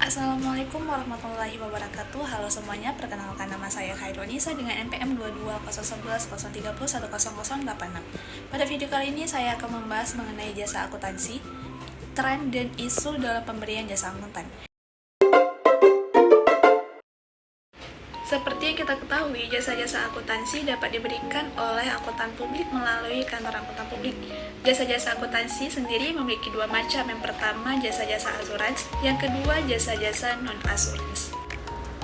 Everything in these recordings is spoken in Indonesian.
Assalamualaikum warahmatullahi wabarakatuh. Halo semuanya, perkenalkan nama saya Khairul Nisa dengan NPM 2201101301086. Pada video kali ini saya akan membahas mengenai jasa akuntansi, tren dan isu dalam pemberian jasa akuntan. Seperti yang kita ketahui, jasa-jasa akuntansi dapat diberikan oleh akuntan publik melalui kantor akuntan publik. Jasa-jasa akuntansi sendiri memiliki dua macam. Yang pertama, jasa-jasa asuransi. Yang kedua, jasa-jasa non-asuransi.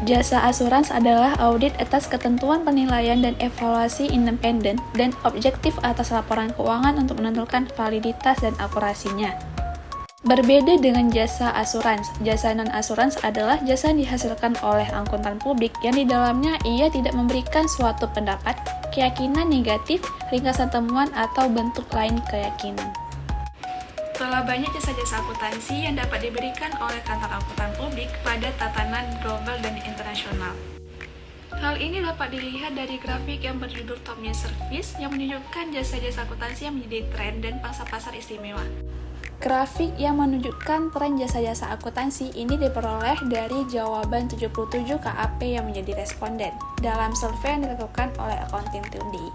Jasa asuransi adalah audit atas ketentuan penilaian dan evaluasi independen dan objektif atas laporan keuangan untuk menentukan validitas dan akurasinya. Berbeda dengan jasa asuransi, jasa non-asuransi adalah jasa yang dihasilkan oleh akuntan publik yang di dalamnya ia tidak memberikan suatu pendapat, keyakinan negatif, ringkasan temuan, atau bentuk lain keyakinan. Telah banyak jasa-jasa akuntansi yang dapat diberikan oleh kantor akuntan publik pada tatanan global dan internasional. Hal ini dapat dilihat dari grafik yang berjudul Top New Service yang menunjukkan jasa-jasa akuntansi yang menjadi tren dan pangsa pasar istimewa. Grafik yang menunjukkan tren jasa-jasa akuntansi ini diperoleh dari jawaban 77 KAP yang menjadi responden dalam survei yang dilakukan oleh Accounting Today.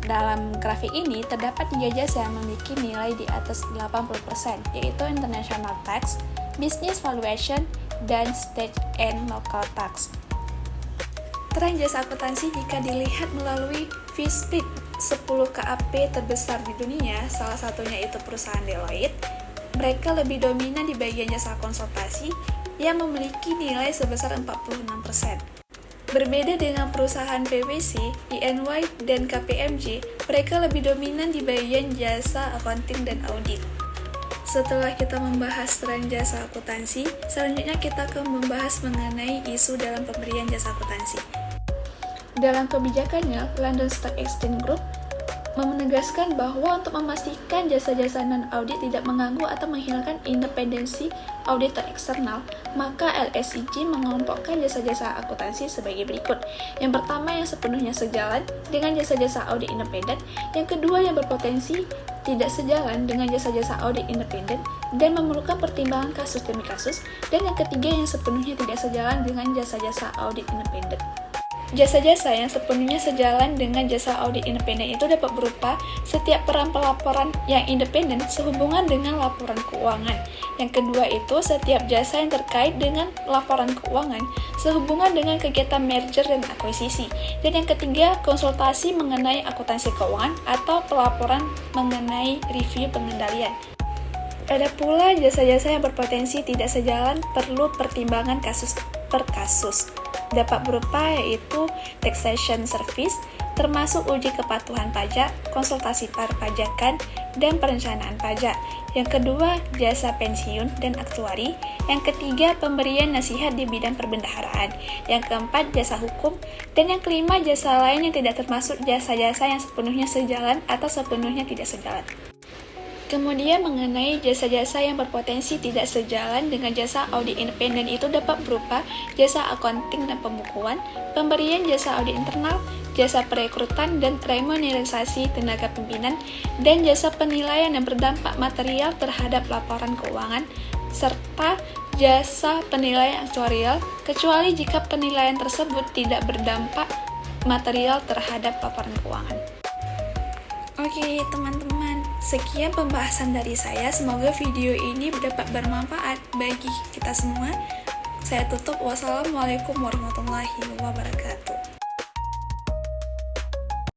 Dalam grafik ini terdapat 3 jasa yang memiliki nilai di atas 80%, yaitu International Tax, Business Valuation, dan State and Local Tax. Tren jasa akuntansi jika dilihat melalui fee split 10 KAP terbesar di dunia, salah satunya itu perusahaan Deloitte. Mereka lebih dominan di bagian jasa konsultasi yang memiliki nilai sebesar 46%. Berbeda dengan perusahaan PwC, EY, dan KPMG, mereka lebih dominan di bagian jasa accounting dan audit. Setelah kita membahas tren jasa akuntansi, selanjutnya kita akan membahas mengenai isu dalam pemberian jasa akuntansi. Dalam kebijakannya, London Stock Exchange Group menegaskan bahwa untuk memastikan jasa-jasa non-audit tidak mengganggu atau menghilangkan independensi auditor eksternal, maka LSEG mengelompokkan jasa-jasa akuntansi sebagai berikut. Yang pertama, yang sepenuhnya sejalan dengan jasa-jasa audit independen. Yang kedua, yang berpotensi tidak sejalan dengan jasa-jasa audit independen dan memerlukan pertimbangan kasus demi kasus. Dan yang ketiga, yang sepenuhnya tidak sejalan dengan jasa-jasa audit independen. Jasa-jasa yang sepenuhnya sejalan dengan jasa audit independen itu dapat berupa setiap peran pelaporan yang independen sehubungan dengan laporan keuangan. Yang kedua itu setiap jasa yang terkait dengan laporan keuangan sehubungan dengan kegiatan merger dan akuisisi. Dan yang ketiga, konsultasi mengenai akuntansi keuangan atau pelaporan mengenai review pengendalian. Ada pula jasa-jasa yang berpotensi tidak sejalan perlu pertimbangan kasus per kasus. Dapat berupa yaitu taxation service, termasuk uji kepatuhan pajak, konsultasi perpajakan, dan perencanaan pajak. Yang kedua, jasa pensiun dan aktuari. Yang ketiga, pemberian nasihat di bidang perbendaharaan. Yang keempat, jasa hukum. Dan yang kelima, jasa lain yang tidak termasuk jasa-jasa yang sepenuhnya sejalan atau sepenuhnya tidak sejalan. Kemudian mengenai jasa-jasa yang berpotensi tidak sejalan dengan jasa audit independen itu dapat berupa jasa accounting dan pembukuan, pemberian jasa audit internal, jasa perekrutan dan remunerasi tenaga pimpinan, dan jasa penilaian yang berdampak material terhadap laporan keuangan, serta jasa penilaian aktuarial, kecuali jika penilaian tersebut tidak berdampak material terhadap laporan keuangan. Oke teman-teman, sekian pembahasan dari saya. Semoga video ini dapat bermanfaat bagi kita semua. Saya tutup. Wassalamualaikum warahmatullahi wabarakatuh.